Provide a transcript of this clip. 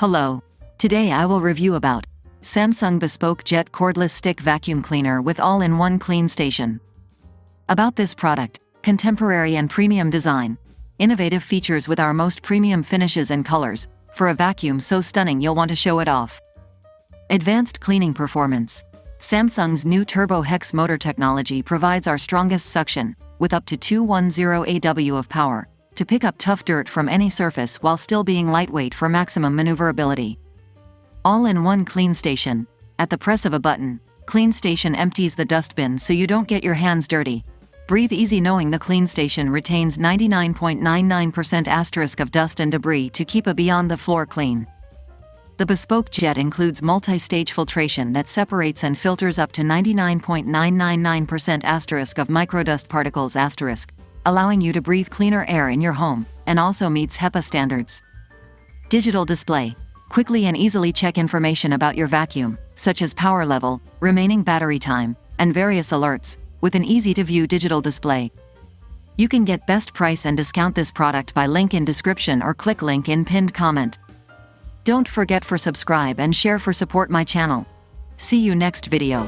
Hello. Today I will review about Samsung Bespoke Jet Cordless Stick Vacuum Cleaner with all-in-one clean station. About this product: contemporary and premium design, innovative features with our most premium finishes and colors, for a vacuum so stunning you'll want to show it off. Advanced cleaning performance. Samsung's new Turbo Hex motor technology provides our strongest suction, with up to 210 AW of power, to pick up tough dirt from any surface while still being lightweight for maximum maneuverability. All-in-one clean station. At the press of a button, Clean Station empties the dustbin so you don't get your hands dirty. Breathe easy knowing the Clean Station retains 99.99% of dust and debris to keep a beyond the floor clean. The Bespoke Jet includes multi-stage filtration that separates and filters up to 99.999% of microdust particles *, allowing you to breathe cleaner air in your home, and also meets HEPA standards. Digital display. Quickly and easily check information about your vacuum, such as power level, remaining battery time, and various alerts, with an easy-to-view digital display. You can get best price and discount this product by link in description or click link in pinned comment. Don't forget for subscribe and share for support my channel. See you next video.